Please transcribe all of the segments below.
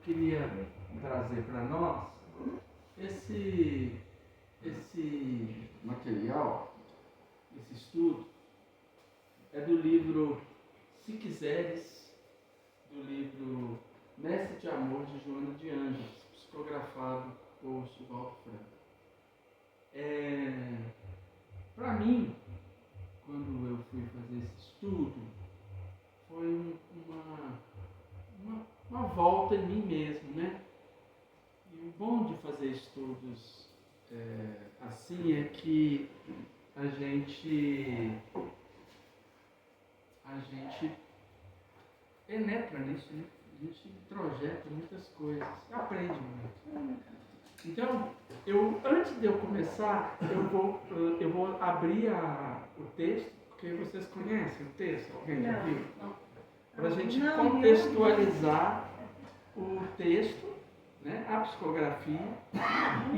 queria trazer para nós esse material, esse estudo, é do livro Se Quiseres, do livro Mestre de Amor de Joana de Ângeles, psicografado por Divaldo Franco. Para mim, quando eu fui fazer esse estudo, foi uma volta em mim mesmo, né? E o bom de fazer estudos assim é que a gente penetra nisso, né? A gente introjeta muitas coisas, aprende muito. Então, antes de eu começar, eu vou abrir o texto, porque vocês conhecem o texto, alguém já viu? Para a gente contextualizar o texto, né, a psicografia,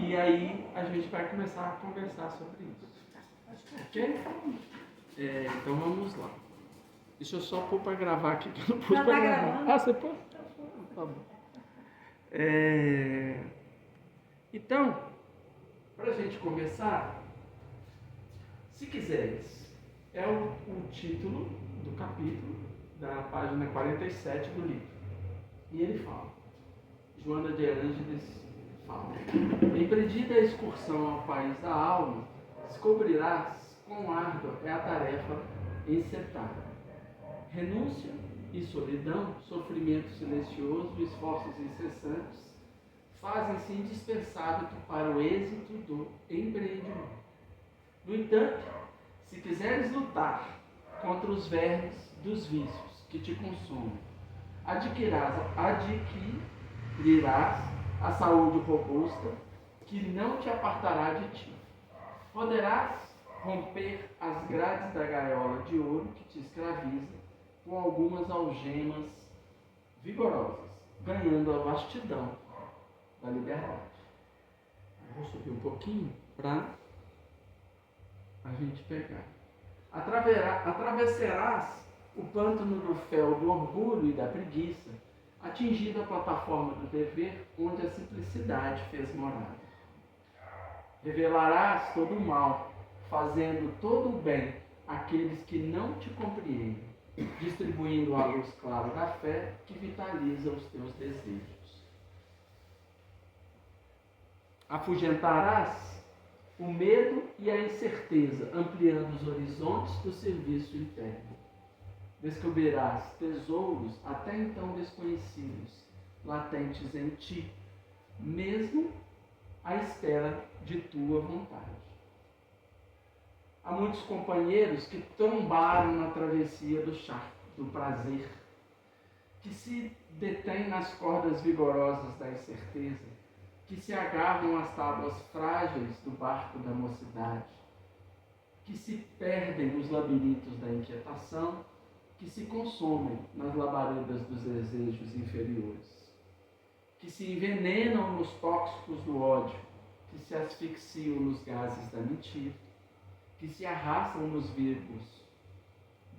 e aí a gente vai começar a conversar sobre isso. Ok? Então vamos lá. Deixa eu só pôr para gravar aqui, que eu não pus para gravar. Gravando? Você pôs? Tá bom. Então, para a gente começar, Se Quiseres, é o título do capítulo, da página 47 do livro. E ele fala, Joana de Ângeles fala: empreendida a excursão ao país da alma, descobrirás quão árdua é a tarefa encetada. Renúncia e solidão, sofrimento silencioso e esforços incessantes fazem-se indispensáveis para o êxito do empreendimento. No entanto, se quiseres lutar contra os vermes dos vícios que te consomem, adquirirás a saúde robusta que não te apartará de ti. Poderás romper as grades da gaiola de ouro que te escraviza com algumas algemas vigorosas, ganhando a vastidão da liberdade. Vou subir um pouquinho para a gente pegar. Atravessarás o pântano do fel do orgulho e da preguiça, atingindo a plataforma do dever onde a simplicidade fez morada. Revelarás todo o mal, fazendo todo o bem àqueles que não te compreendem, distribuindo a luz clara da fé que vitaliza os teus desejos. Afugentarás o medo e a incerteza, ampliando os horizontes do serviço interno. Descobrirás tesouros até então desconhecidos, latentes em ti, mesmo à espera de tua vontade. Há muitos companheiros que tombaram na travessia do charco, do prazer, que se detêm nas cordas vigorosas da incerteza, que se agarram às tábuas frágeis do barco da mocidade, que se perdem nos labirintos da inquietação, que se consomem nas labaredas dos desejos inferiores, que se envenenam nos tóxicos do ódio, que se asfixiam nos gases da mentira, que se arrastam nos vicos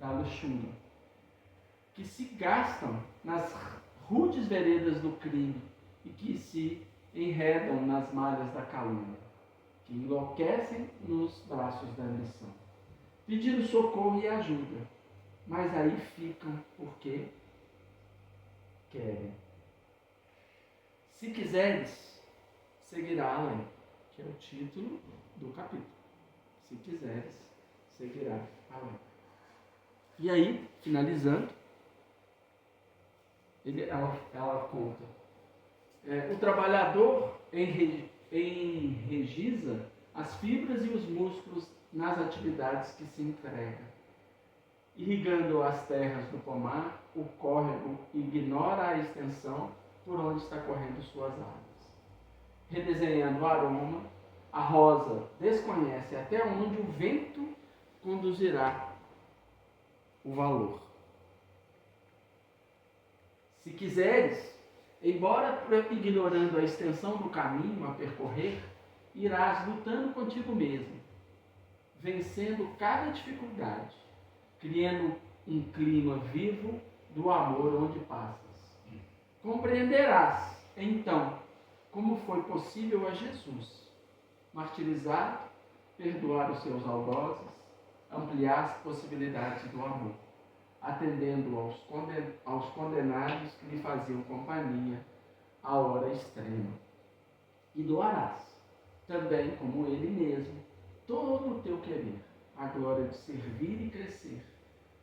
da luxúria, que se gastam nas rudes veredas do crime e que se enredam nas malhas da calúnia, que enlouquecem nos braços da ambição, pedindo socorro e ajuda, mas aí ficam porque querem. Se quiseres, seguirá além, que é o título do capítulo. Se quiseres, seguirá além. E aí, finalizando, ela conta. O trabalhador enregiza as fibras e os músculos nas atividades que se entrega. Irrigando as terras do pomar, o córrego ignora a extensão por onde está correndo suas águas. Redesenhando o aroma, a rosa desconhece até onde o vento conduzirá o valor. Se quiseres, embora ignorando a extensão do caminho a percorrer, irás lutando contigo mesmo, vencendo cada dificuldade, criando um clima vivo do amor onde passas. Compreenderás Então, como foi possível a Jesus martirizar, perdoar os seus algozes, ampliar as possibilidades do amor, atendendo aos condenados que lhe faziam companhia à hora extrema. E doarás, também como ele mesmo, todo o teu querer, a glória de servir e crescer,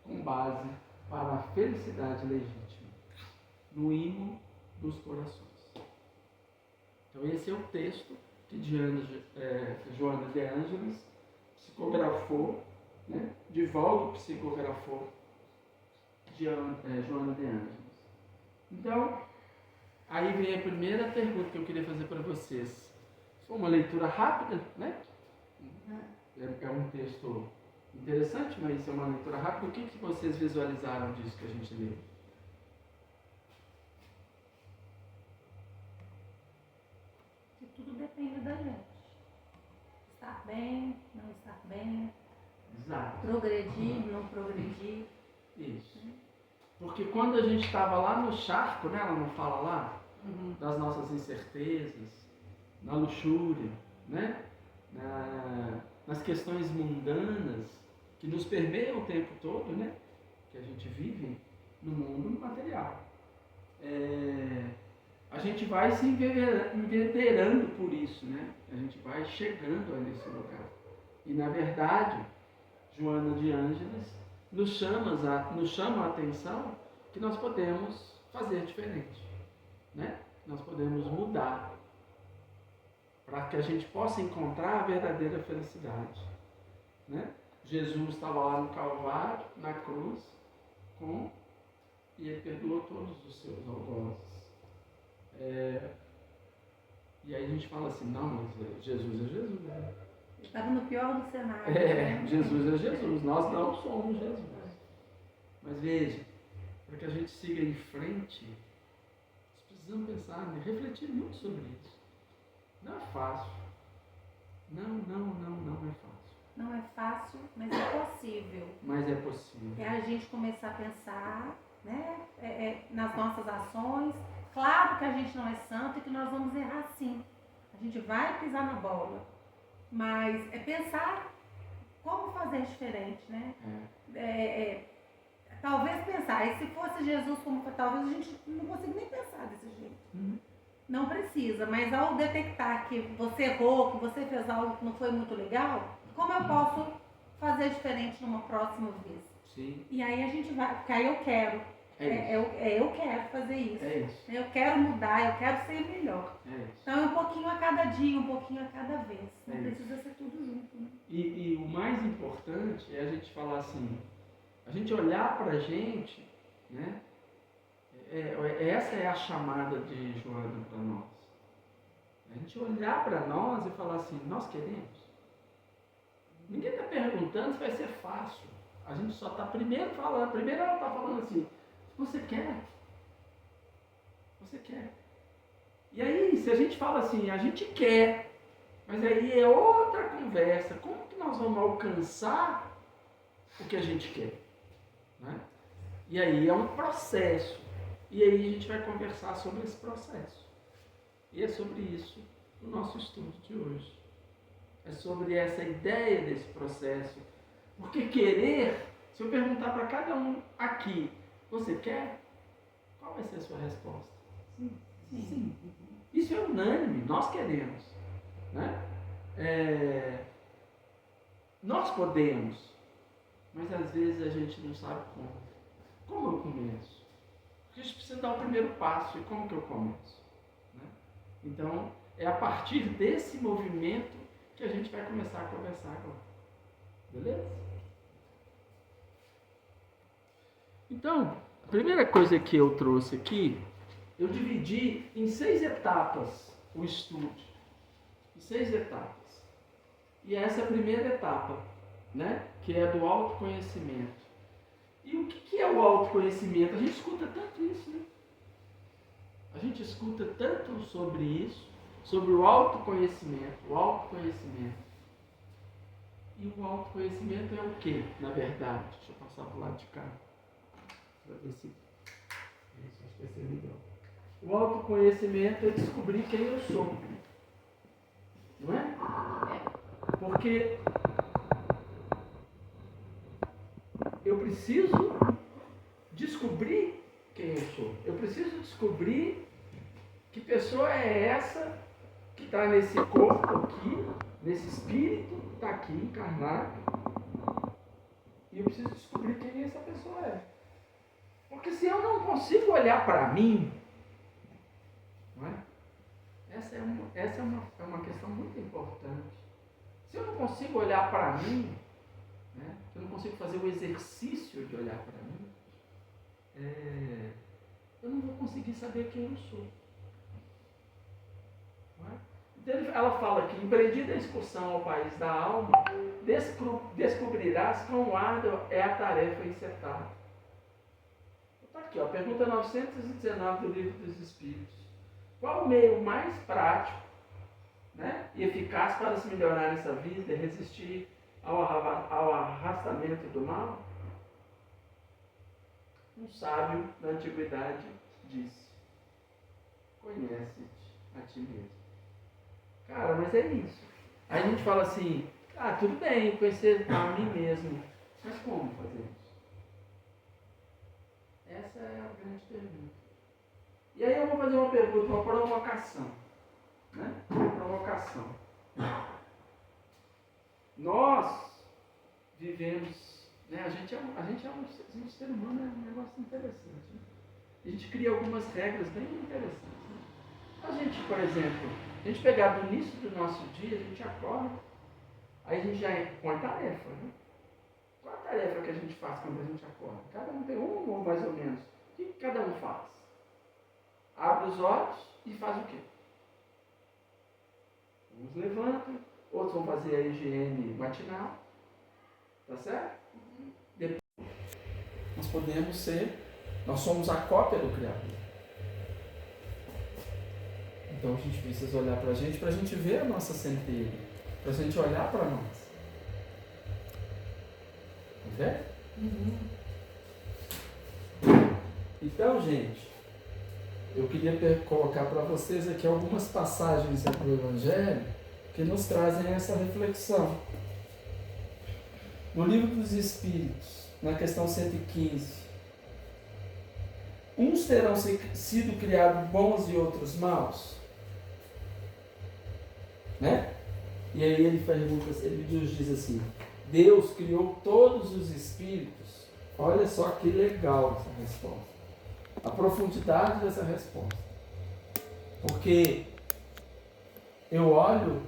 com base para a felicidade legítima, no hino dos corações. Então esse é o texto que Joana de Ângelis psicografou, né? Divaldo psicografou Joana de Ângelis. Então, aí vem a primeira pergunta que eu queria fazer para vocês. Foi uma leitura rápida, né? É um texto interessante, mas é uma leitura rápida. O que vocês visualizaram disso que a gente leu? Que tudo depende da gente. Estar bem, não estar bem. Exato. Progredir, não progredir. Isso. Porque quando a gente estava lá no charco, né? Ela não fala lá? Das nossas incertezas, na luxúria, né? Nas questões mundanas que nos permeiam o tempo todo, né? Que a gente vive no mundo material. A gente vai se inveterando por isso, né? A gente vai chegando a esse lugar. E na verdade, Joana de Ângelis nos chama a atenção que nós podemos fazer diferente, né? Nós podemos mudar para que a gente possa encontrar a verdadeira felicidade, né? Jesus estava lá no Calvário, na cruz, e ele perdoou todos os seus algozes. E aí a gente fala assim, não, mas Jesus é Jesus, né? Estava no pior do cenário. Jesus é Jesus, nós não somos Jesus. Mas veja, para que a gente siga em frente, nós precisamos pensar, refletir muito sobre isso. Não é fácil. Não é fácil. Não é fácil, mas é possível. Mas é possível. É a gente começar a pensar, né, nas nossas ações. Claro que a gente não é santo e que nós vamos errar sim. A gente vai pisar na bola. Mas é pensar como fazer diferente, né? Talvez pensar, e se fosse Jesus como foi, talvez a gente não consiga nem pensar desse jeito. Não precisa, mas ao detectar que você errou, que você fez algo que não foi muito legal, como eu posso fazer diferente numa próxima vez? Sim. E aí a gente vai, porque aí eu quero. Eu quero fazer isso. É isso. Eu quero mudar, eu quero ser melhor. É isso. Então é um pouquinho a cada dia, um pouquinho a cada vez. Não precisa ser tudo junto, né? E o mais importante é a gente falar assim, a gente olhar para a gente, né? Essa é a chamada de Joana para nós. A gente olhar para nós e falar assim, nós queremos. Ninguém está perguntando se vai ser fácil. A gente só está primeiro ela está falando assim, você quer? Você quer? E aí, se a gente fala assim, a gente quer, mas aí é outra conversa. Como que nós vamos alcançar o que a gente quer? Né? E aí é um processo. E aí a gente vai conversar sobre esse processo. E é sobre isso o nosso estudo de hoje. É sobre essa ideia desse processo. Porque querer, se eu perguntar para cada um aqui, você quer? Qual vai ser a sua resposta? Sim. Sim. Isso é unânime, nós queremos. Né? Nós podemos, mas às vezes a gente não sabe como. Como eu começo? Porque a gente precisa dar o primeiro passo. E como que eu começo? Né? Então, é a partir desse movimento que a gente vai começar a conversar agora. Beleza? Então, a primeira coisa que eu trouxe aqui, eu dividi em 6 etapas o estudo. Em 6 etapas. E essa é a primeira etapa, né? Que é do autoconhecimento. E o que é o autoconhecimento? A gente escuta tanto isso, né? A gente escuta tanto sobre isso, sobre o autoconhecimento. O autoconhecimento. E o autoconhecimento é o que, na verdade? Deixa eu passar para o lado de cá. Para ver se... Isso, acho que vai ser melhor. O autoconhecimento é descobrir quem eu sou. Não é? Porque eu preciso descobrir quem eu sou. Eu preciso descobrir que pessoa é essa que está nesse corpo aqui, nesse espírito, está aqui encarnado. E eu preciso descobrir quem essa pessoa é. Porque se eu não consigo olhar para mim, não é? Essa é uma questão muito importante. Se eu não consigo olhar para mim, né? Se eu não consigo fazer o exercício de olhar para mim, eu não vou conseguir saber quem eu sou. Não é? Então ela fala que, empreendida a excursão ao país da alma, descobrirás quão árdua é a tarefa encetada. Está aqui, ó, pergunta 919 do Livro dos Espíritos. Qual o meio mais prático, né, e eficaz para se melhorar nessa vida e resistir ao arrastamento do mal? Um sábio da antiguidade disse: conhece-te a ti mesmo. Cara, mas é isso. Aí a gente fala assim: tudo bem, conhecer a mim mesmo. Mas como fazer isso? Essa é a grande pergunta. E aí eu vou fazer uma pergunta, uma provocação. Né? Uma provocação. Nós vivemos, né? A gente é um ser humano, é um negócio interessante. Né? A gente cria algumas regras bem interessantes. Né? A gente, por exemplo, a gente pegar do início do nosso dia, a gente acorda, aí a gente já põe tarefa. Né? Qual a tarefa que a gente faz quando a gente acorda? Cada um tem uma ou mais ou menos. O que cada um faz? Abre os olhos e faz o quê? Uns levantam, outros vão fazer a higiene matinal. Tá certo? Depois, nós somos a cópia do Criador. Então a gente precisa olhar para a gente ver a nossa centelha, para a gente olhar para nós. Entende? Então, gente, eu queria colocar para vocês aqui algumas passagens do Evangelho que nos trazem essa reflexão. No Livro dos Espíritos, na questão 115, uns terão sido criados bons e outros maus, né? E aí ele pergunta, ele nos diz assim: Deus criou todos os espíritos. Olha só que legal essa resposta, a profundidade dessa resposta, porque eu olho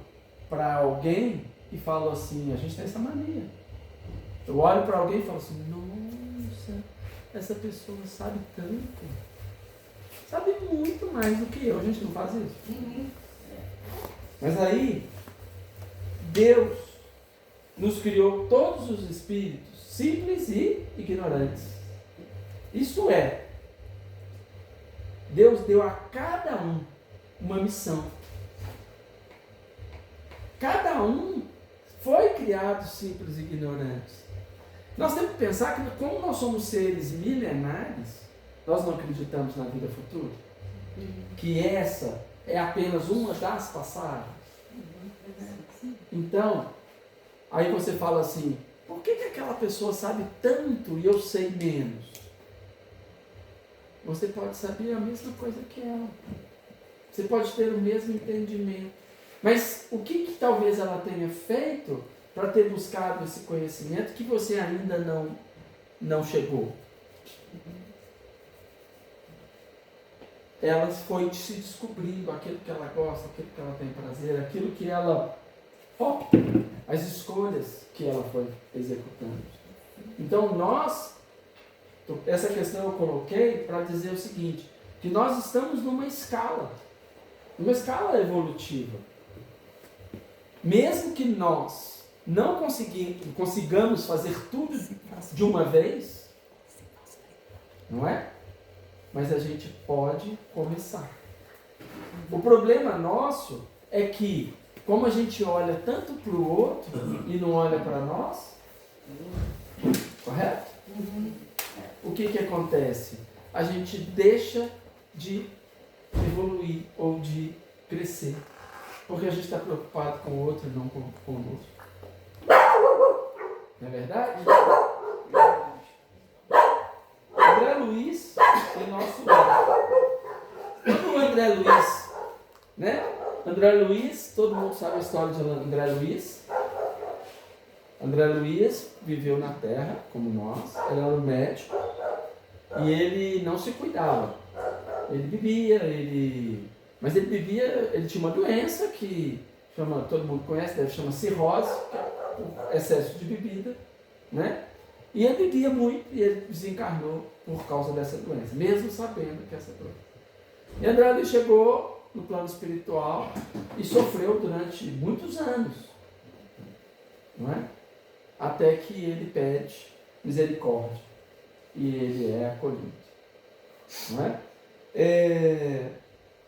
para alguém e falo assim, a gente tem essa mania. Eu olho para alguém e falo assim: nossa, essa pessoa sabe tanto, sabe muito mais do que eu. A gente não faz isso? Mas aí, Deus nos criou todos os espíritos simples e ignorantes. Isso é, Deus deu a cada um uma missão. Cada um foi criado simples e ignorantes. Nós temos que pensar que, como nós somos seres milenares, nós não acreditamos na vida futura. Que essa é apenas uma das passagens. Então, aí você fala assim: por que aquela pessoa sabe tanto e eu sei menos? Você pode saber a mesma coisa que ela. Você pode ter o mesmo entendimento. Mas o que talvez ela tenha feito para ter buscado esse conhecimento que você ainda não chegou? Ela foi se descobrindo aquilo que ela gosta, aquilo que ela tem prazer, aquilo que ela opta, as escolhas que ela foi executando. Então essa questão eu coloquei para dizer o seguinte, que nós estamos numa escala evolutiva. Mesmo que nós não consigamos fazer tudo de uma vez, não é? Mas a gente pode começar. O problema nosso é que, como a gente olha tanto para o outro e não olha para nós, correto? O que acontece? A gente deixa de evoluir ou de crescer. Porque a gente está preocupado com o outro e não com o outro. Não é verdade? André Luiz é nosso quando o André Luiz, né? André Luiz, todo mundo sabe a história de André Luiz. André Luiz viveu na Terra, como nós, ele era um médico e ele não se cuidava. Ele bebia, mas ele bebia, ele tinha uma doença que chama, todo mundo conhece, chama cirrose, que é o excesso de bebida, né? E ele bebia muito e ele desencarnou por causa dessa doença, mesmo sabendo que essa doença. E André Luiz chegou no plano espiritual e sofreu durante muitos anos, não é? Até que ele pede misericórdia e ele é acolhido, não é?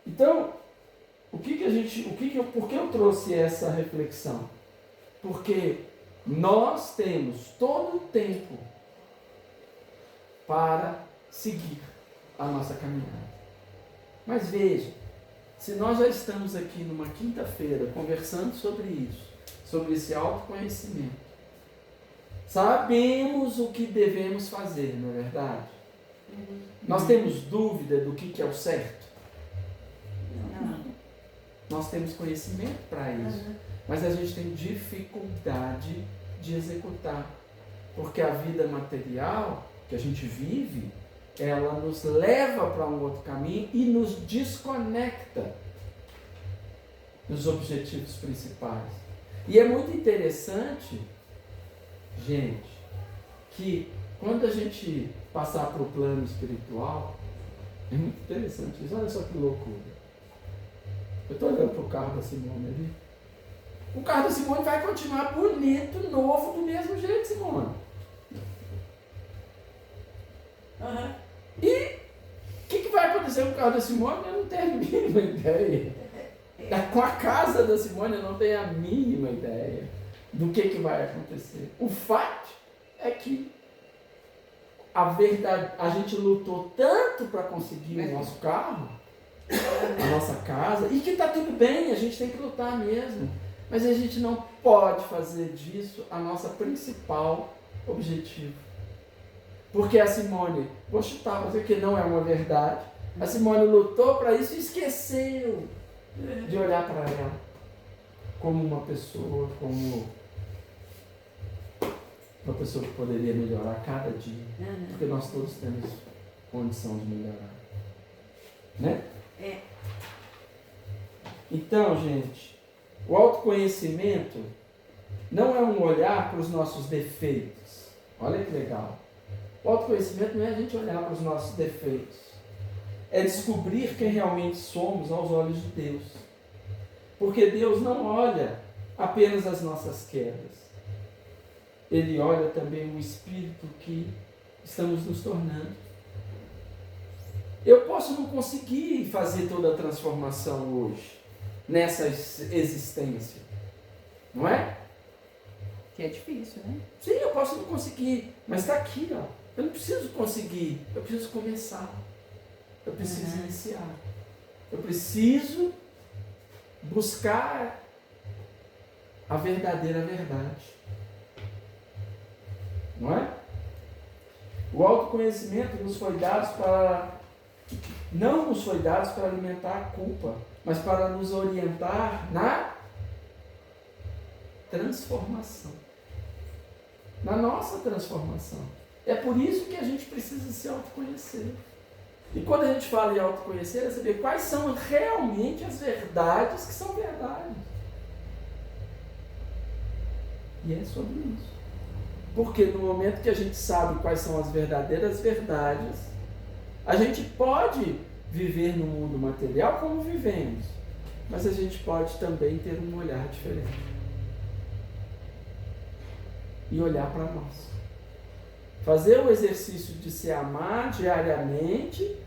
Então, por que eu trouxe essa reflexão? Porque nós temos todo o tempo para seguir a nossa caminhada. Mas veja, se nós já estamos aqui numa quinta-feira conversando sobre isso, sobre esse autoconhecimento, sabemos o que devemos fazer, não é verdade? Nós temos dúvida do que é o certo? Não. Nós temos conhecimento para isso, mas a gente tem dificuldade de executar, porque a vida material que a gente vive, ela nos leva para um outro caminho e nos desconecta dos objetivos principais. E é muito interessante, gente, que quando a gente passar para o plano espiritual, é muito interessante isso. Olha só que loucura. Eu estou olhando para o carro da Simone ali. O carro da Simone vai continuar bonito, novo, do mesmo jeito, Simone. E o que vai acontecer com o carro da Simone? Eu não tenho a mínima ideia. Com a casa da Simone eu não tenho a mínima ideia do que vai acontecer. O fato é que a verdade, a gente lutou tanto para conseguir o nosso carro, a nossa casa, e que está tudo bem, a gente tem que lutar mesmo. Mas a gente não pode fazer disso a nossa principal objetivo. Porque a Simone, vou chutar para dizer que não é uma verdade, a Simone lutou para isso e esqueceu de olhar para ela como uma pessoa, como uma pessoa que poderia melhorar cada dia. Porque nós todos temos condição de melhorar. Né? Então, gente, o autoconhecimento não é um olhar para os nossos defeitos. Olha que legal. O autoconhecimento não é a gente olhar para os nossos defeitos. É descobrir quem realmente somos aos olhos de Deus. Porque Deus não olha apenas as nossas quedas. Ele olha também o espírito que estamos nos tornando. Eu posso não conseguir fazer toda a transformação hoje, nessa existência. Não é? Que é difícil, né? Sim, eu posso não conseguir, mas está aqui, ó. Eu não preciso conseguir, eu preciso começar. Eu preciso iniciar. Eu preciso buscar a verdadeira verdade. Não é? O autoconhecimento nos foi dado não nos foi dado para alimentar a culpa, mas para nos orientar na transformação. Na nossa transformação. É por isso que a gente precisa se autoconhecer. E quando a gente fala em autoconhecer, é saber quais são realmente as verdades que são verdades. E é sobre isso. Porque no momento que a gente sabe quais são as verdadeiras verdades, a gente pode viver no mundo material como vivemos, mas a gente pode também ter um olhar diferente. E olhar para nós. Fazer o exercício de se amar diariamente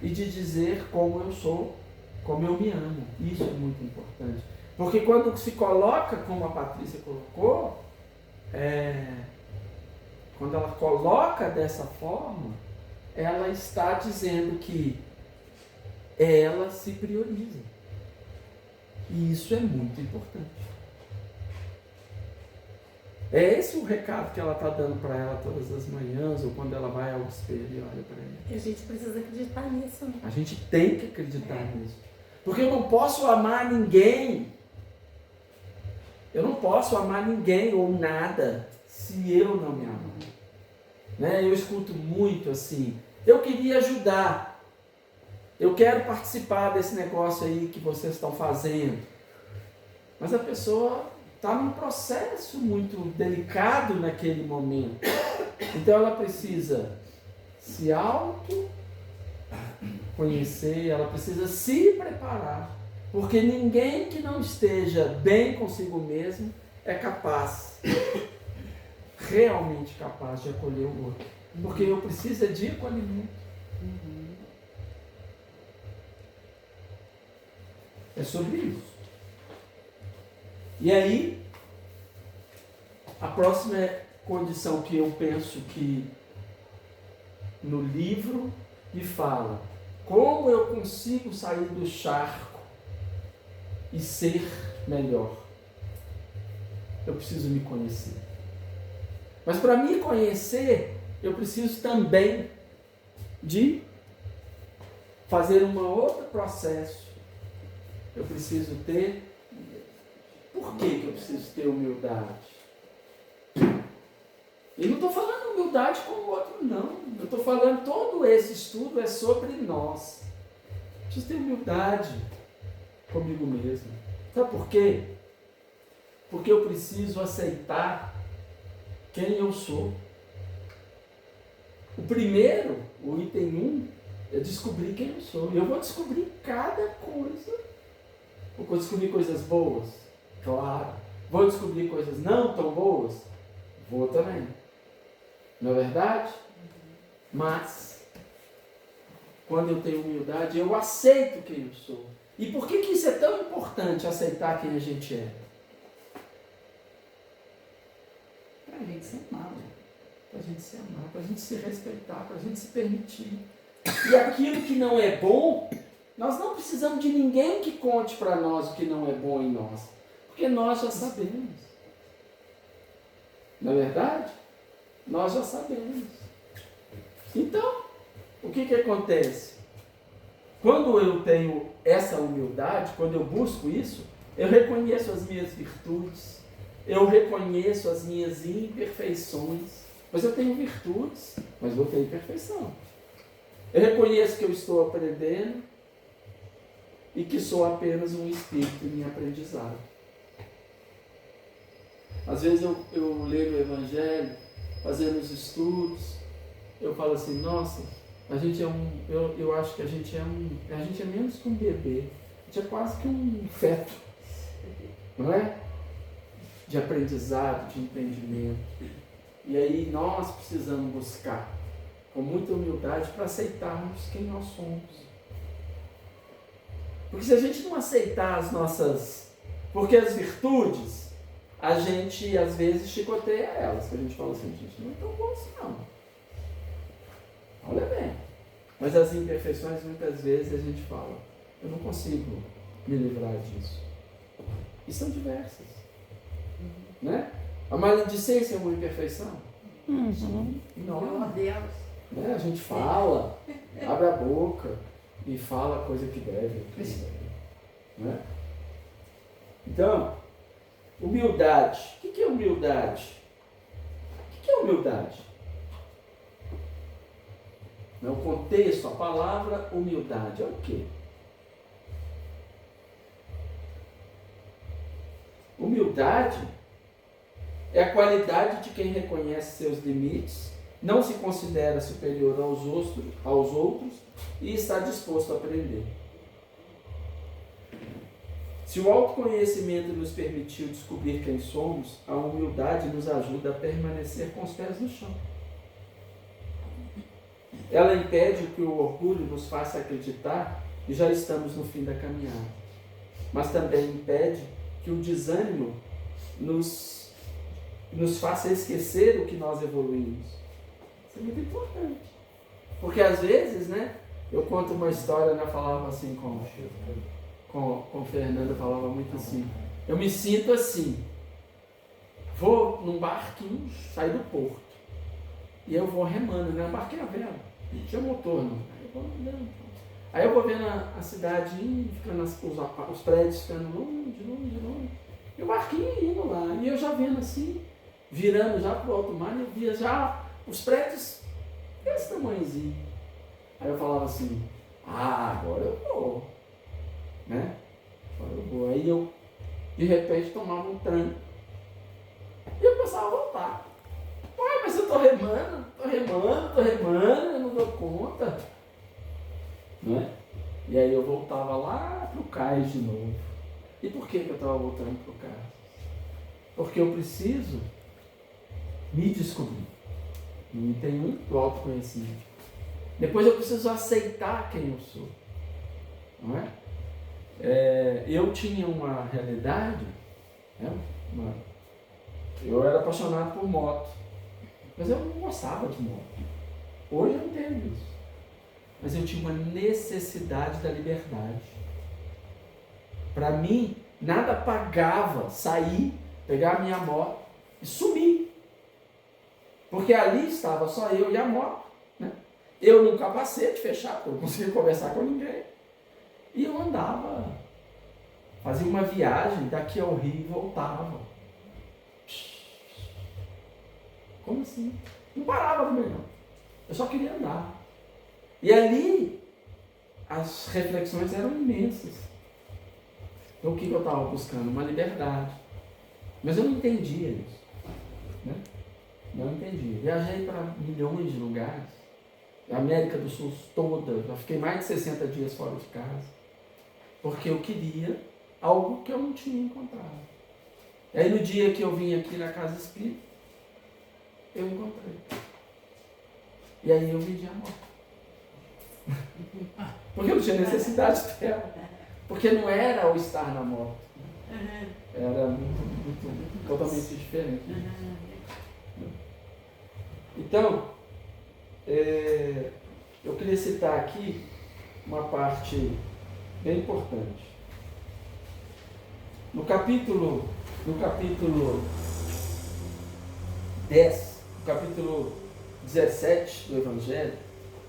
e de dizer como eu sou, como eu me amo. Isso é muito importante. Porque quando se coloca, como a Patrícia colocou, quando ela coloca dessa forma, ela está dizendo que ela se prioriza. E isso é muito importante. É esse o recado que ela está dando para ela todas as manhãs, ou quando ela vai ao espelho e olha para ela. E a gente precisa acreditar nisso, né? A gente tem que acreditar nisso. Porque eu não posso amar ninguém. Eu não posso amar ninguém ou nada se eu não me amo. Né? Eu escuto muito assim, eu queria ajudar. Eu quero participar desse negócio aí que vocês estão fazendo. Mas a pessoa está num processo muito delicado naquele momento. Então ela precisa se autoconhecer, ela precisa se preparar. Porque ninguém que não esteja bem consigo mesmo é capaz, realmente capaz de acolher o outro. Porque eu preciso de acolhimento. É sobre isso. E aí, a próxima condição que eu penso que no livro me fala, como eu consigo sair do charco e ser melhor? Eu preciso me conhecer. Mas para me conhecer, eu preciso também de fazer um outro processo. Eu preciso ter... Por que eu preciso ter humildade? E não estou falando humildade com o outro, não. Eu estou falando, todo esse estudo é sobre nós. Eu preciso ter humildade comigo mesmo. Sabe por quê? Porque eu preciso aceitar quem eu sou. O primeiro, o item 1, é descobrir quem eu sou. E eu vou descobrir cada coisa. Vou descobrir coisas boas? Claro. Vou descobrir coisas não tão boas? Vou também. Não é verdade? Mas, quando eu tenho humildade, eu aceito quem eu sou. E por que isso é tão importante, aceitar quem a gente é? Para a gente se amar, né? Para a gente se amar, para a gente se respeitar, para a gente se permitir. E aquilo que não é bom, nós não precisamos de ninguém que conte para nós o que não é bom em nós. Porque nós já sabemos. Não é verdade? Nós já sabemos. Então, o que acontece? Quando eu tenho essa humildade, quando eu busco isso, eu reconheço as minhas virtudes, eu reconheço as minhas imperfeições. Mas eu tenho virtudes, mas eu tenho imperfeição. Eu reconheço que eu estou aprendendo e que sou apenas um espírito em aprendizado. Às vezes eu leio o Evangelho, fazendo os estudos, eu falo assim, nossa, a gente é eu acho que a gente é menos que um bebê, a gente é quase que um feto, não é? De aprendizado, de entendimento. E aí nós precisamos buscar com muita humildade para aceitarmos quem nós somos. Porque se a gente não aceitar as nossas... Porque as virtudes, a gente às vezes chicoteia elas. Que a gente fala assim, gente, não é tão bom assim não. Olha bem. Mas as imperfeições, muitas vezes a gente fala, eu não consigo me livrar disso. E são diversas. Né? A maledicência é uma imperfeição? Não. Né? A gente fala, abre a boca e fala a coisa que deve. Né? Então, humildade. O que é humildade? O que é humildade? No contexto, a palavra humildade é o quê? Humildade é a qualidade de quem reconhece seus limites, não se considera superior aos outros e está disposto a aprender. Se o autoconhecimento nos permitiu descobrir quem somos, a humildade nos ajuda a permanecer com os pés no chão. Ela impede que o orgulho nos faça acreditar que já estamos no fim da caminhada, mas também impede que o desânimo nos faça esquecer o que nós evoluímos. Isso é muito importante. Porque às vezes, né, Eu conto uma história, né? Eu falava assim com Fernanda, eu falava muito assim. Eu me sinto assim. Vou num barquinho, sair do porto. E eu vou remando, né? O barquinho a vela. Não tinha motor, não. Aí eu vou vendo a cidade indo, ficando os prédios ficando longe. E o barquinho indo lá. E eu já vendo assim, virando já pro alto mar, e eu via já os prédios desse tamanhozinho. Aí eu falava assim, agora eu vou. Né? Agora eu vou. Aí eu, de repente, tomava um tranco. E eu começava a voltar. Ué, mas eu tô remando, eu não dou conta. Não é? E aí eu voltava lá pro cais de novo. E por que eu estava voltando pro cais? Porque eu preciso me descobrir. E tem muito autoconhecimento. Depois eu preciso aceitar quem eu sou. Não é? Eu tinha uma realidade, né? Eu era apaixonado por moto, mas eu não gostava de moto. Hoje eu entendo isso. Mas eu tinha uma necessidade da liberdade. Para mim, nada pagava sair, pegar a minha moto e sumir. Porque ali estava só eu e a moto. Né? Eu num capacete fechado, porque eu não conseguia conversar com ninguém. E eu andava, fazia uma viagem daqui ao Rio e voltava. Como assim? Não parava também não. Eu só queria andar. E ali, as reflexões eram imensas. Então o que eu estava buscando? Uma liberdade. Mas eu não entendia isso. Né? Não entendia. Viajei para milhões de lugares. A América do Sul toda. Já fiquei mais de 60 dias fora de casa. Porque eu queria algo que eu não tinha encontrado. E aí no dia que eu vim aqui na Casa Espírita, eu encontrei. E aí eu vendi a moto. Porque eu não tinha necessidade dela. Porque não era o estar na moto. Era muito totalmente diferente. Então, eu queria citar aqui uma parte bem importante. No capítulo 10, no capítulo 17 do Evangelho,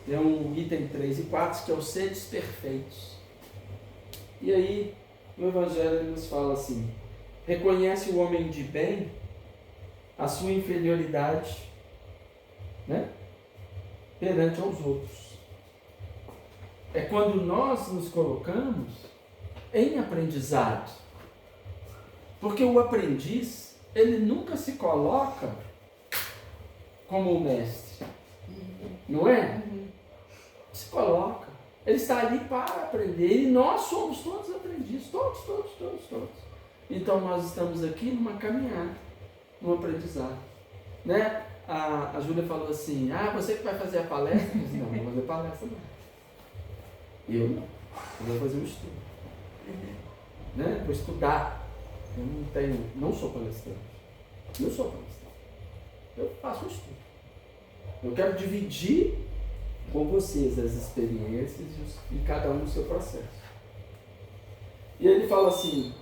tem um item 3 e 4 que é os seres perfeitos. E aí, no Evangelho ele nos fala assim: reconhece o homem de bem a sua inferioridade, né, perante aos outros. É quando nós nos colocamos em aprendizado. Porque o aprendiz, ele nunca se coloca como o mestre. Não é? Se coloca. Ele está ali para aprender. E nós somos todos aprendizes. Todos. Então nós estamos aqui numa caminhada, num aprendizado. Né? A Júlia falou assim, você que vai fazer a palestra? Eu disse, não vou fazer palestra não. Eu não. Eu vou fazer um estudo. Né? Vou estudar. Eu não sou palestrante. Eu sou palestrante. Eu faço um estudo. Eu quero dividir com vocês as experiências e cada um no seu processo. E ele fala assim,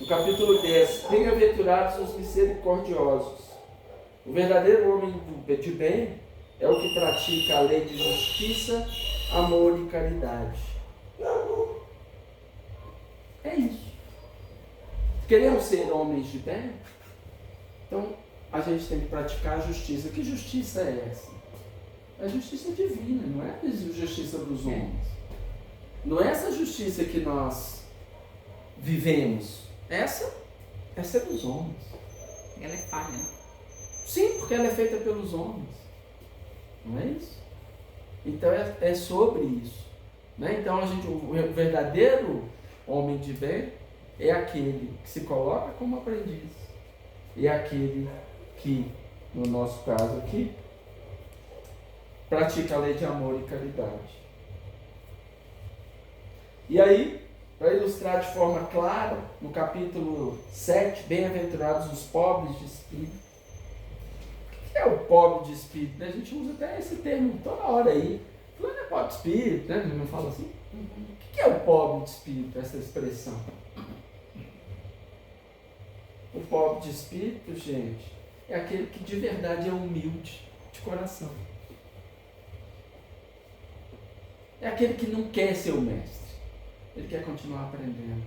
no capítulo 10, bem-aventurados os misericordiosos. O verdadeiro homem de bem é o que pratica a lei de justiça, amor e caridade. É isso. Queremos ser homens de bem? Então, a gente tem que praticar a justiça. Que justiça é essa? É a justiça divina, não é a justiça dos homens. Não é essa justiça que nós vivemos. Essa é dos homens. Ela é falha, né? Sim, porque ela é feita pelos homens. Não é isso? Então é sobre isso. Né? Então o verdadeiro homem de bem é aquele que se coloca como aprendiz. E é aquele que, no nosso caso aqui, pratica a lei de amor e caridade. E aí, para ilustrar de forma clara, no capítulo 7, bem-aventurados os pobres de espírito. O que é o pobre de espírito? A gente usa até esse termo toda hora aí. fulano é pobre de espírito, né? Não fala assim? O que é o pobre de espírito, essa expressão? O pobre de espírito, gente, é aquele que de verdade é humilde de coração. É aquele que não quer ser o mestre. Ele quer continuar aprendendo.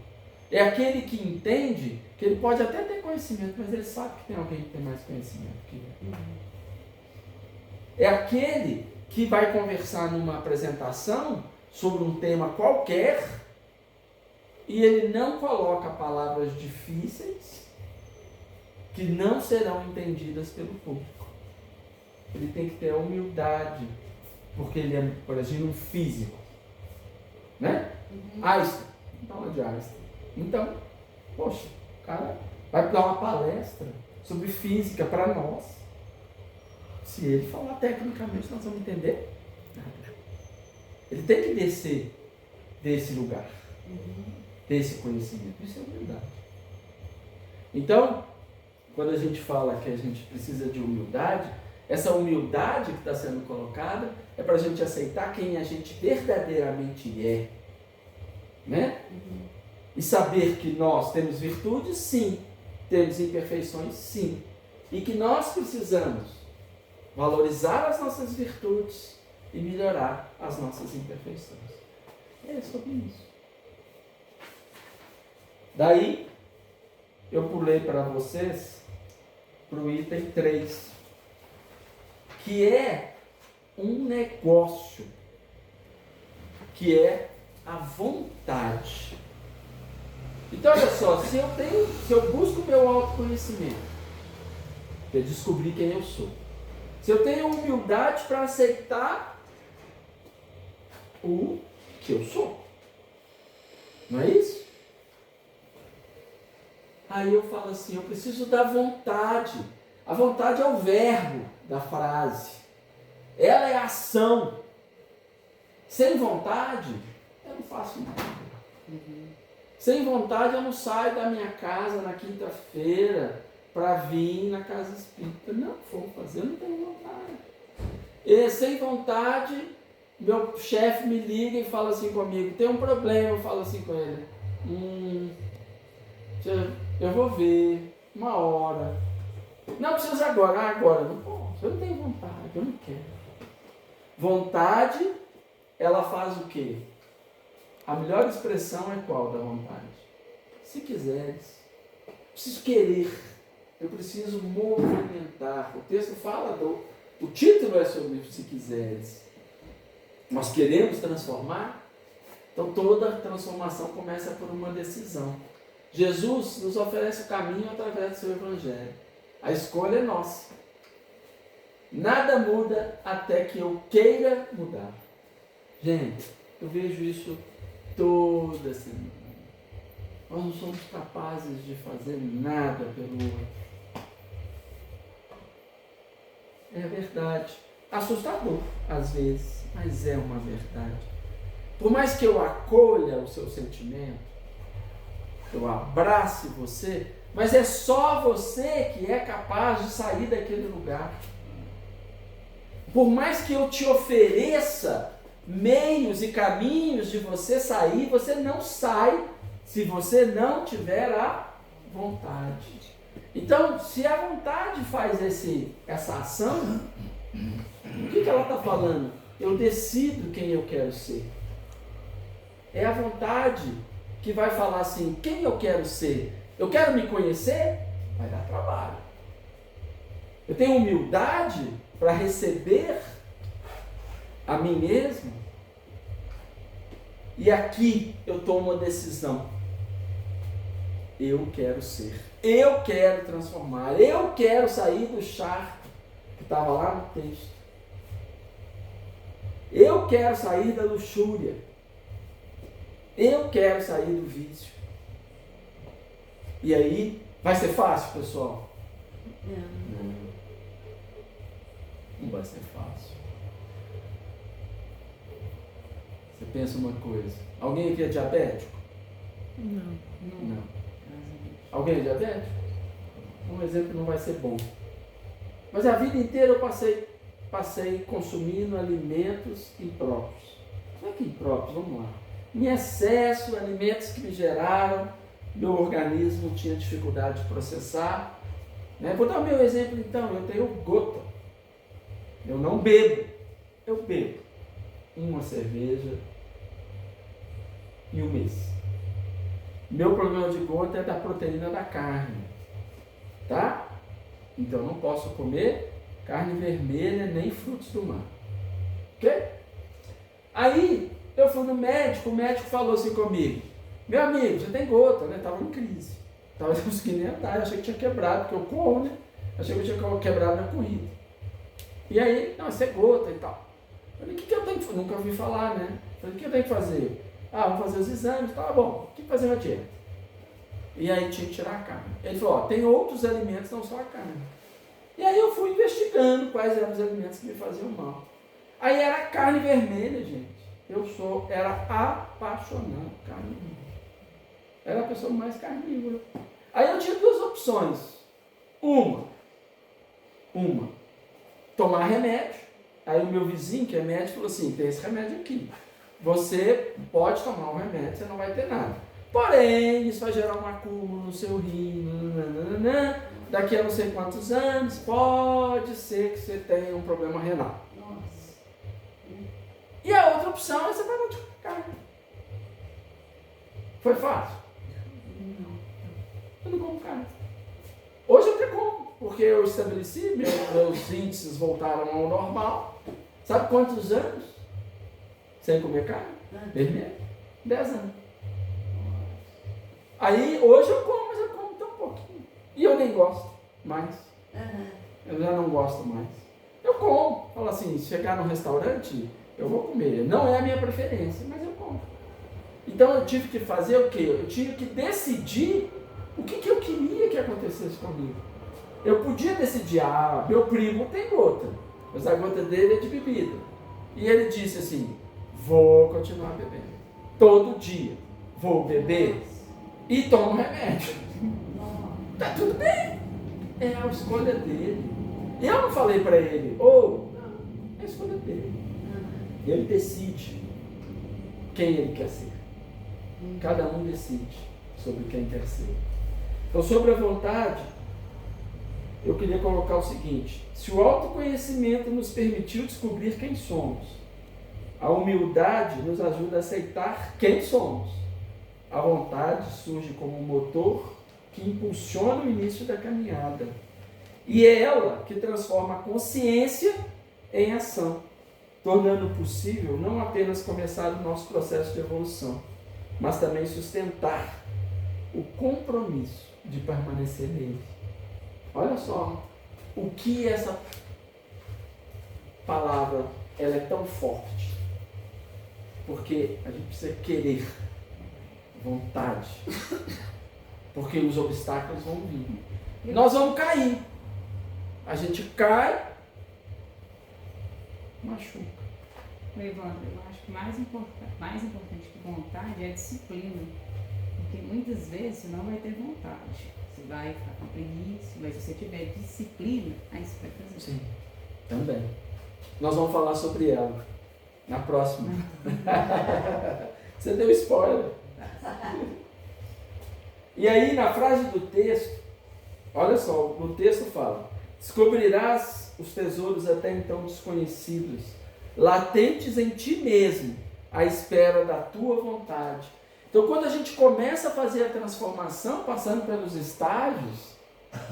É aquele que entende que ele pode até ter conhecimento, mas ele sabe que tem alguém que tem mais conhecimento que ele. É aquele que vai conversar numa apresentação sobre um tema qualquer e ele não coloca palavras difíceis que não serão entendidas pelo público. Ele tem que ter a humildade, porque ele é, por exemplo, um físico. Né? Einstein. Então, de Einstein. Então, poxa, o cara vai dar uma palestra sobre física para nós. Se ele falar tecnicamente, nós vamos entender nada. Ele tem que descer desse lugar, desse conhecimento. Isso é humildade. Então, quando a gente fala que a gente precisa de humildade, essa humildade que está sendo colocada é para a gente aceitar quem a gente verdadeiramente é. Né? E saber que nós temos virtudes, sim. Temos imperfeições, sim. E que nós precisamos valorizar as nossas virtudes e melhorar as nossas imperfeições. É sobre isso. Daí, eu pulei para vocês para o item 3, que é um negócio, que é a vontade. Então, olha só, se eu busco o meu autoconhecimento, eu descobri quem eu sou. Se eu tenho humildade para aceitar o que eu sou, não é isso? Aí eu falo assim, eu preciso da vontade. A vontade é o verbo da frase. Ela é a ação. Sem vontade, eu não faço nada. Sem vontade, eu não saio da minha casa na quinta-feira para vir na casa espírita. Não, vou fazer, eu não tenho vontade. E sem vontade, meu chefe me liga e fala assim comigo, tem um problema, eu falo assim com ele. Eu vou ver, uma hora. Não precisa agora, agora. Não posso, eu não tenho vontade, eu não quero. Vontade, ela faz o quê? A melhor expressão é qual da vontade? Se quiseres. Eu preciso querer. Eu preciso movimentar. O texto fala, o título é sobre se quiseres. Nós queremos transformar. Então toda transformação começa por uma decisão. Jesus nos oferece o caminho através do seu evangelho. A escolha é nossa. Nada muda até que eu queira mudar. Gente, eu vejo isso toda semana. Nós não somos capazes de fazer nada pelo outro. É verdade. Assustador, às vezes, mas é uma verdade. Por mais que eu acolha o seu sentimento, eu abrace você, mas é só você que é capaz de sair daquele lugar. Por mais que eu te ofereça meios e caminhos de você sair, você não sai se você não tiver a vontade. Então, se a vontade faz essa ação, o que ela está falando? Eu decido quem eu quero ser. É a vontade que vai falar assim, quem eu quero ser? Eu quero me conhecer? Vai dar trabalho. Eu tenho humildade para receber a mim mesmo? E aqui eu tomo uma decisão. Eu quero ser. Eu quero transformar. Eu quero sair do charco que estava lá no texto. Eu quero sair da luxúria. Eu quero sair do vício. E aí, vai ser fácil, pessoal? Não vai ser fácil. Você pensa uma coisa. Alguém aqui é diabético? Não. Alguém é diabético? Um exemplo não vai ser bom. Mas a vida inteira eu passei passei consumindo alimentos impróprios. Não é que impróprios, vamos lá. Em excesso, alimentos que me geraram, meu organismo tinha dificuldade de processar. Né? Vou dar o meu exemplo então, eu tenho gota. Eu não bebo, eu bebo uma cerveja em um mês. Meu problema de gota é da proteína da carne, tá? Então eu não posso comer carne vermelha nem frutos do mar, ok? Aí eu fui no médico, o médico falou assim comigo: meu amigo, você tem gota, né? Estava em crise, estava conseguindo nem andar, eu achei que tinha quebrado, porque eu corro, né? Achei que eu tinha quebrado na corrida. E aí, não, isso é gota e tal. Eu falei: o que eu tenho que fazer? Nunca ouvi falar, né? Eu falei: o que eu tenho que fazer? Ah, vamos fazer os exames, tá bom, tem que fazer uma dieta. E aí tinha que tirar a carne. Ele falou: ó, tem outros alimentos, não só a carne. E aí eu fui investigando quais eram os alimentos que me faziam mal. Aí era carne vermelha, gente. Era apaixonado por carne vermelha. Era a pessoa mais carnívora. Aí eu tinha duas opções. Uma, tomar remédio. Aí o meu vizinho, que é médico, falou assim: tem esse remédio aqui. Você pode tomar um remédio, você não vai ter nada. Porém, isso vai gerar um acúmulo no seu rim. Daqui a não sei quantos anos, pode ser que você tenha um problema renal. Nossa. E a outra opção é você parar de comer carne. Foi fácil? Não. Eu não como carne. Hoje eu até como, porque eu estabeleci, meus índices voltaram ao normal. Sabe quantos anos sem comer carne? Vermelho. 10 anos. Aí hoje eu como, mas eu como tão pouquinho. E eu nem gosto mais. Eu já não gosto mais. Eu como. Falo assim, se chegar num restaurante, eu vou comer. Não é a minha preferência, mas eu como. Então eu tive que fazer o quê? Eu tive que decidir o que eu queria que acontecesse comigo. Eu podia decidir: meu primo tem gota, mas a gota dele é de bebida. E ele disse assim: vou continuar bebendo. Todo dia vou beber e tomo remédio. Tá tudo bem. É a escolha dele. Eu não falei para ele: não, é a escolha dele. Ele decide quem ele quer ser. Cada um decide sobre quem quer ser. Então, sobre a vontade, eu queria colocar o seguinte: se o autoconhecimento nos permitiu descobrir quem somos, a humildade nos ajuda a aceitar quem somos. A vontade surge como um motor que impulsiona o início da caminhada. E é ela que transforma a consciência em ação, tornando possível não apenas começar o nosso processo de evolução, mas também sustentar o compromisso de permanecer nele. Olha só o que essa palavra ela é tão forte. Porque a gente precisa querer, vontade. Porque os obstáculos vão vir. Nós vamos cair. A gente cai, machuca. Evandro, eu acho que mais importante que vontade é a disciplina. Porque muitas vezes você não vai ter vontade. Você vai ficar com preguiça, mas se você tiver disciplina, aí você vai fazer. Sim, também. Nós vamos falar sobre ela na próxima. Você deu spoiler. E aí, na frase do texto, olha só, no texto fala: descobrirás os tesouros até então desconhecidos, latentes em ti mesmo, à espera da tua vontade. Então, quando a gente começa a fazer a transformação, passando pelos estágios,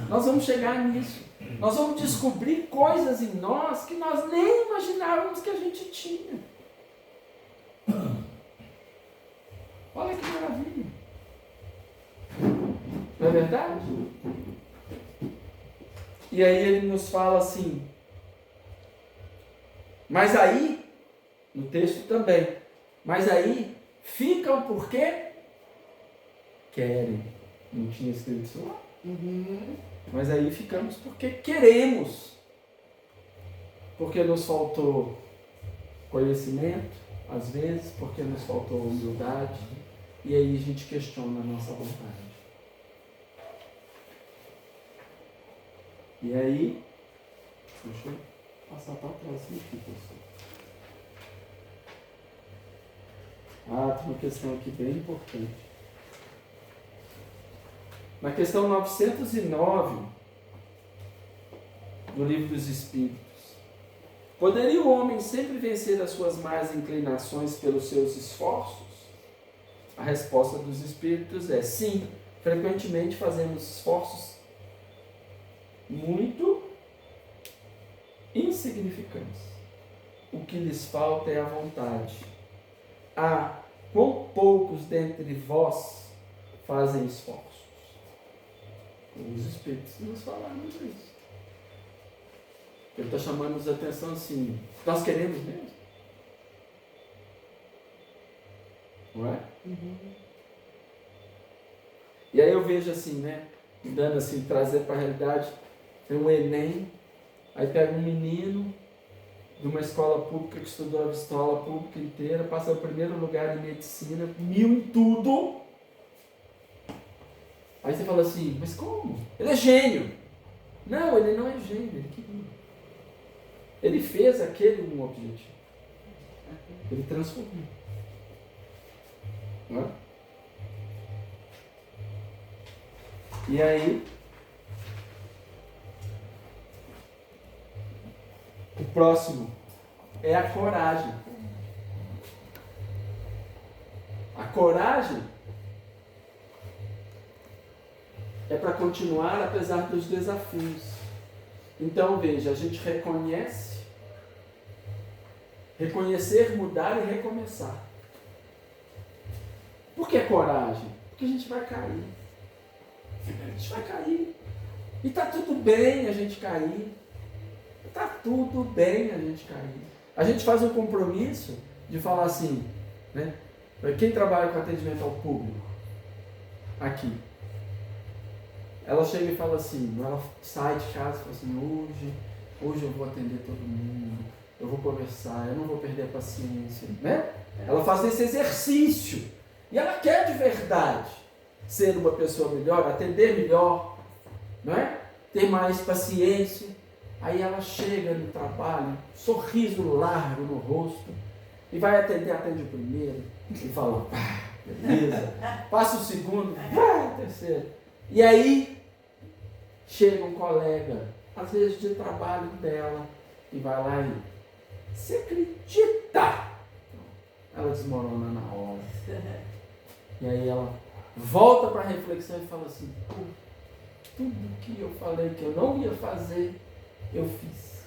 nós vamos chegar nisso. Nós vamos descobrir coisas em nós que nós nem imaginávamos que a gente tinha. Olha que maravilha. Não é verdade? E aí ele nos fala assim: mas aí, no texto também, mas aí ficam porque querem. Não tinha escrito isso lá? Mas aí ficamos porque queremos. Porque nos faltou conhecimento, às vezes, porque nos faltou humildade. E aí a gente questiona a nossa vontade. E aí, puxa, passar para trás aqui, pessoal. Tem uma questão aqui bem importante. Na questão 909, no Livro dos Espíritos, poderia o homem sempre vencer as suas más inclinações pelos seus esforços? A resposta dos Espíritos é sim. Frequentemente fazemos esforços muito insignificantes. O que lhes falta é a vontade. Quão poucos dentre vós fazem esforços? Os Espíritos nos falaram isso. Ele está chamando a atenção assim, nós queremos mesmo? Não é? Uhum. E aí eu vejo assim, né, dando assim, trazer para a realidade, tem um Enem, aí pega um menino de uma escola pública que estudou a escola pública inteira, passa o primeiro lugar em medicina, 1000 em tudo. Aí você fala assim, mas como? Ele é gênio. Não, ele não é gênio, ele queria. Ele fez aquele um objetivo. Ele transformou. Não é? E aí, o próximo é a coragem. A coragem é para continuar apesar dos desafios. Então, veja, a gente reconhecer, mudar e recomeçar. Por que coragem? Porque a gente vai cair. A gente vai cair. E está tudo bem a gente cair. Está tudo bem a gente cair. A gente faz um compromisso de falar assim, né? Para quem trabalha com atendimento ao público, aqui, ela chega e fala assim, ela sai de casa e fala assim, hoje eu vou atender todo mundo, eu vou conversar, eu não vou perder a paciência, né? Ela faz esse exercício e ela quer de verdade ser uma pessoa melhor, atender melhor, não é? Ter mais paciência. Aí ela chega no trabalho, sorriso largo no rosto, e vai atende o primeiro, e fala, beleza, passa o segundo, o terceiro. E aí, chega um colega, às vezes de trabalho dela, e vai lá e, você acredita? Ela desmorona na hora. E aí ela volta para a reflexão e fala assim, tudo que eu falei que eu não ia fazer, eu fiz.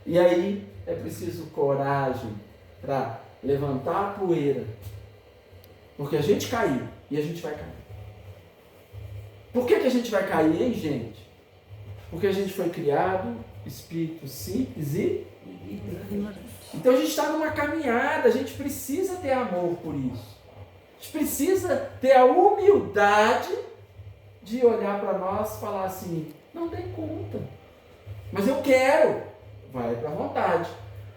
E aí é preciso coragem para levantar a poeira. Porque a gente caiu e a gente vai cair. Por que a gente vai cair, hein, gente? Porque a gente foi criado, espírito simples e... Então a gente está numa caminhada, a gente precisa ter amor por isso. A gente precisa ter a humildade de olhar para nós e falar assim, não dei conta. Mas eu quero. Vai para a vontade.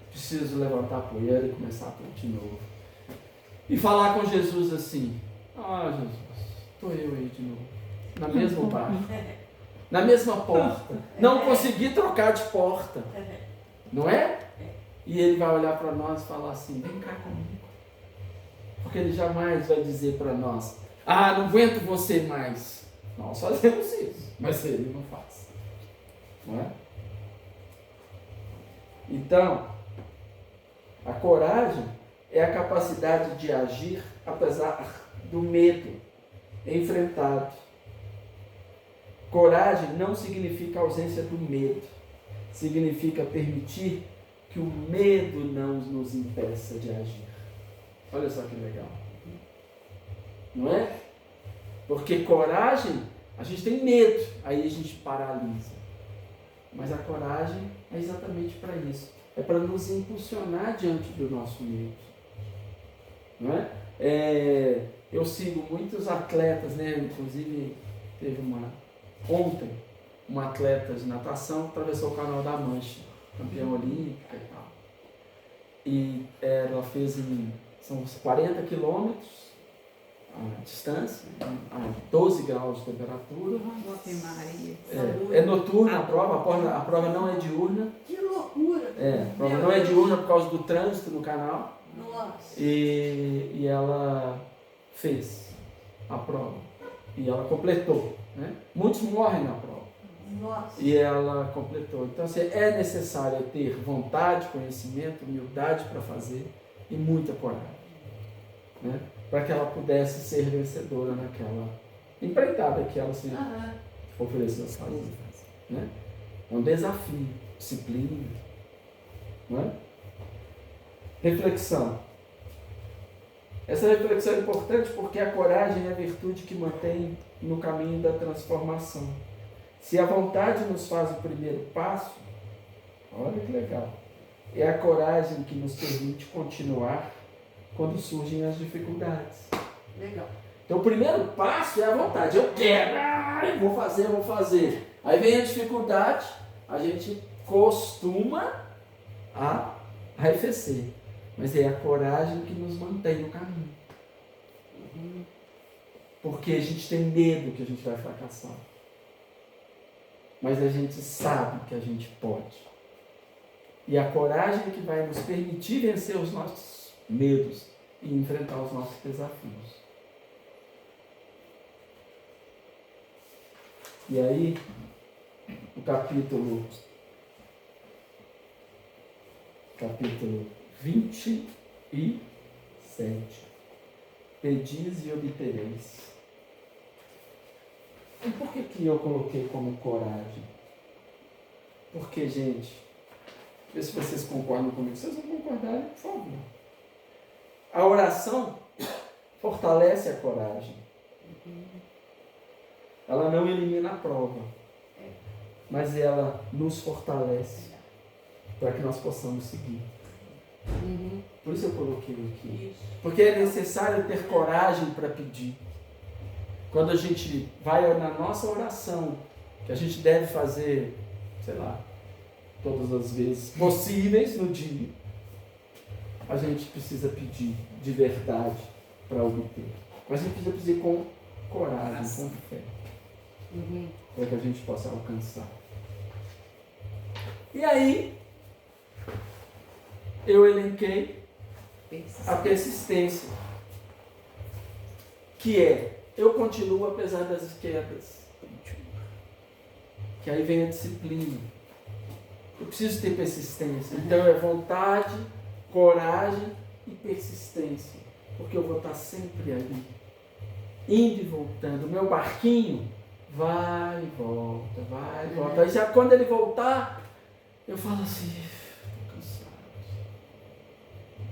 Preciso levantar a poeira e começar tudo de novo. E falar com Jesus assim, Jesus, estou eu aí de novo. Na mesma barco. Na mesma porta. Não consegui trocar de porta. Não é? E ele vai olhar para nós e falar assim, vem cá comigo. Porque ele jamais vai dizer para nós, não aguento você mais. Nós fazemos isso, mas ele não faz. Não é? Então, a coragem é a capacidade de agir apesar do medo enfrentado. Coragem não significa ausência do medo. Significa permitir que o medo não nos impeça de agir. Olha só que legal. Não é? Porque coragem, a gente tem medo, aí a gente paralisa. Mas a coragem é exatamente para isso. É para nos impulsionar diante do nosso medo. Não é? Eu sigo muitos atletas, né? Inclusive, teve ontem, uma atleta de natação que atravessou o Canal da Mancha, campeã olímpica e tal. E ela fez são uns 40 quilômetros, a distância, a 12 graus de temperatura. Ave Maria. É noturna a prova não é diurna. Que loucura! A prova não é diurna por causa do trânsito no canal. Nossa! E ela fez a prova. E ela completou. Né? Muitos morrem na prova. Nossa! E ela completou. Então, assim, é necessário ter vontade, conhecimento, humildade para fazer e muita coragem. Né? Para que ela pudesse ser vencedora naquela empreitada que ela se ofereceu a fazer. Né? É um desafio, disciplina. Não é? Reflexão. Essa reflexão é importante porque a coragem é a virtude que mantém no caminho da transformação. Se a vontade nos faz o primeiro passo, olha que legal, é a coragem que nos permite continuar quando surgem as dificuldades. Legal. Então o primeiro passo é a vontade. Eu quero, vou fazer. Aí vem a dificuldade, a gente costuma a arrefecer. Mas é a coragem que nos mantém no caminho. Porque a gente tem medo que a gente vai fracassar. Mas a gente sabe que a gente pode. E a coragem que vai nos permitir vencer os nossos medos e enfrentar os nossos desafios. E aí, o capítulo 27. Pedis e obtereis. E por que eu coloquei como coragem? Porque, gente, vê se vocês concordam comigo. Se vocês não concordarem, por favor. A oração fortalece a coragem. Ela não elimina a prova, mas ela nos fortalece para que nós possamos seguir. Por isso eu coloquei aqui. Porque é necessário ter coragem para pedir. Quando a gente vai na nossa oração, que a gente deve fazer, sei lá, todas as vezes possíveis no dia, a gente precisa pedir de verdade para obter. Mas a gente precisa pedir com coragem, com fé, para que a gente possa alcançar. E aí, eu elenquei a persistência, que é, eu continuo apesar das quedas, que aí vem a disciplina. Eu preciso ter persistência, então é vontade, coragem e persistência, porque eu vou estar sempre ali, indo e voltando. O meu barquinho vai e volta, vai e volta. Aí já quando ele voltar, eu falo assim, estou cansado.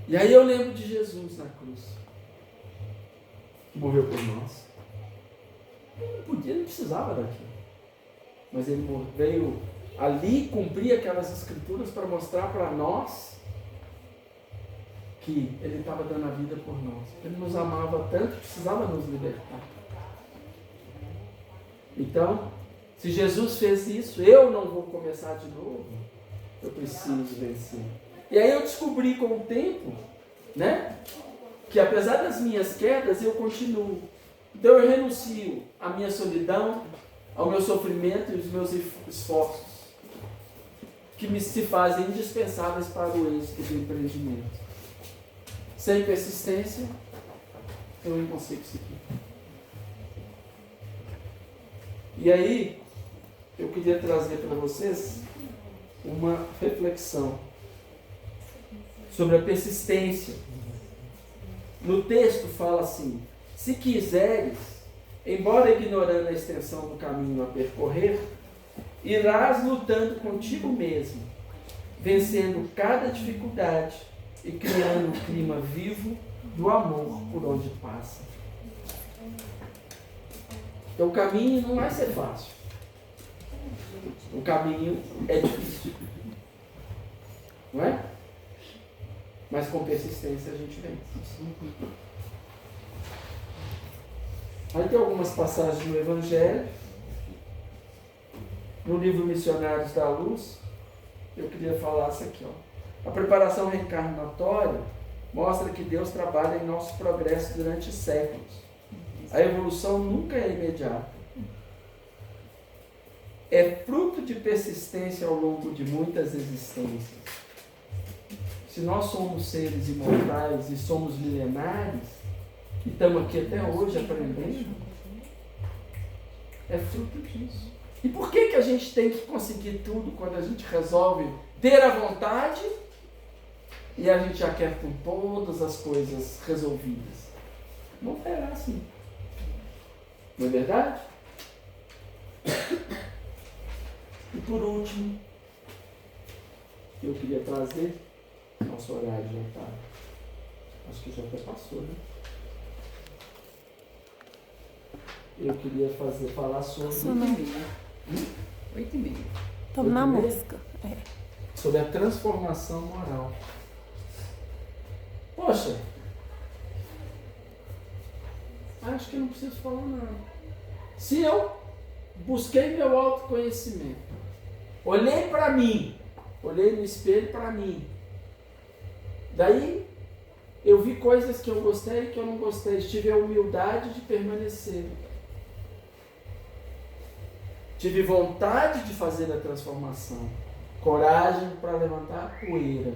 E aí eu lembro de Jesus na cruz, que morreu por nós. Ele não precisava daquilo, mas ele veio ali cumprir aquelas escrituras para mostrar para nós que ele estava dando a vida por nós. Ele nos amava tanto que precisava nos libertar. Então, se Jesus fez isso, eu não vou começar de novo. Eu preciso vencer. E aí eu descobri com o tempo, né, que apesar das minhas quedas, eu continuo. Então eu renuncio à minha solidão, ao meu sofrimento e aos meus esforços, que se fazem indispensáveis para o êxito do empreendimento. Sem persistência, eu não consigo seguir. E aí, eu queria trazer para vocês uma reflexão sobre a persistência. No texto fala assim: se quiseres, embora ignorando a extensão do caminho a percorrer, irás lutando contigo mesmo, vencendo cada dificuldade e criando um clima vivo do amor por onde passa. Então o caminho não vai ser fácil. O caminho é difícil. Não é? Mas com persistência a gente vence. Aí tem algumas passagens no Evangelho. No livro Missionários da Luz, eu queria falar isso aqui, ó. A preparação reencarnatória mostra que Deus trabalha em nosso progresso durante séculos. A evolução nunca é imediata. É fruto de persistência ao longo de muitas existências. Se nós somos seres imortais e somos milenares, e estamos aqui até hoje aprendendo, é fruto disso. E por que a gente tem que conseguir tudo quando a gente resolve ter a vontade e a gente já quer com todas as coisas resolvidas? Não será assim. Não é verdade? E por último, eu queria trazer, nosso horário já está, acho que já até passou, né? Eu queria falar sobre 8h30. Estamos na 8h30? música. Sobre a transformação moral. Poxa, acho que eu não preciso falar nada. Se eu busquei meu autoconhecimento, olhei para mim, olhei no espelho para mim, daí eu vi coisas que eu gostei e que eu não gostei, tive a humildade de permanecer, tive vontade de fazer a transformação, coragem para levantar a poeira,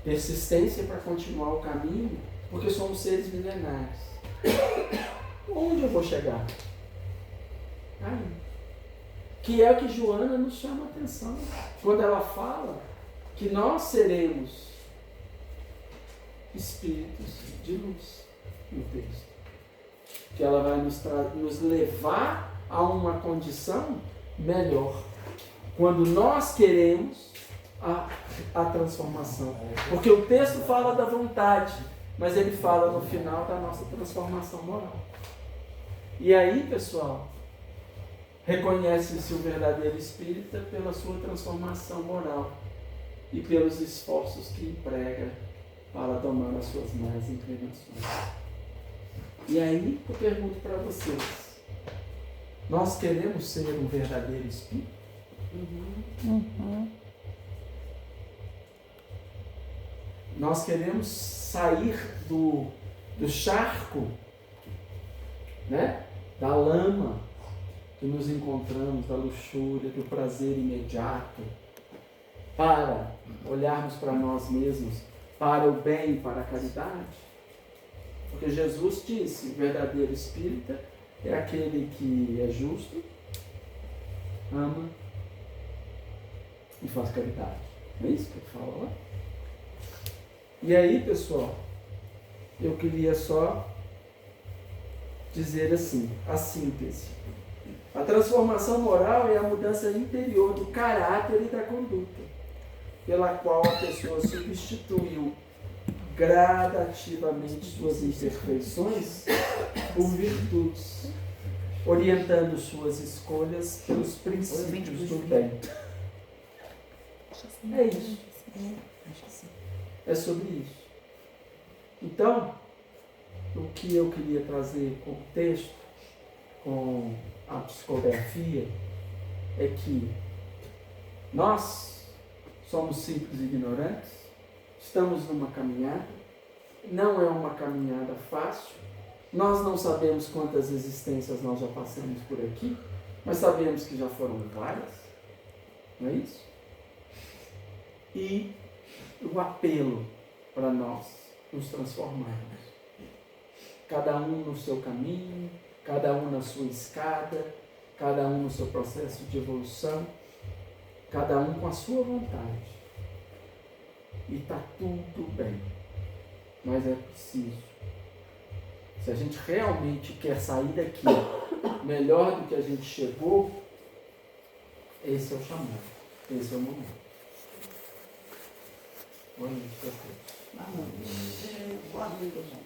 persistência para continuar o caminho, porque somos seres milenares. Onde eu vou chegar? Aí. Que é o que Joana nos chama a atenção quando ela fala que nós seremos espíritos de luz no texto. Que ela vai nos levar a uma condição melhor. Quando nós queremos a transformação. Porque o texto fala da vontade, mas ele fala no final da nossa transformação moral. E aí, pessoal, reconhece-se o verdadeiro espírita pela sua transformação moral e pelos esforços que emprega para tomar as suas más inclinações. E aí eu pergunto para vocês, nós queremos ser um verdadeiro espírito? Nós queremos sair do charco, né? Da lama que nos encontramos, da luxúria, do prazer imediato, para olharmos para nós mesmos, para o bem, para a caridade? Porque Jesus disse, o verdadeiro espírita é aquele que é justo, ama e faz caridade. Não é isso que ele fala lá? E aí, pessoal, eu queria só dizer assim, a síntese. A transformação moral é a mudança interior do caráter e da conduta, pela qual a pessoa substituiu gradativamente suas imperfeições por virtudes, orientando suas escolhas pelos princípios do bem. É isso. É sobre isso. Então, o que eu queria trazer como texto, com a psicografia, é que nós somos simples ignorantes, estamos numa caminhada, não é uma caminhada fácil, nós não sabemos quantas existências nós já passamos por aqui, mas sabemos que já foram várias, não é isso? E o apelo para nós nos transformarmos. Cada um no seu caminho, cada um na sua escada, cada um no seu processo de evolução, cada um com a sua vontade. E está tudo bem. Mas é preciso. Se a gente realmente quer sair daqui melhor do que a gente chegou, esse é o chamado, esse é o momento. Boa noite a todos. Boa noite, irmão.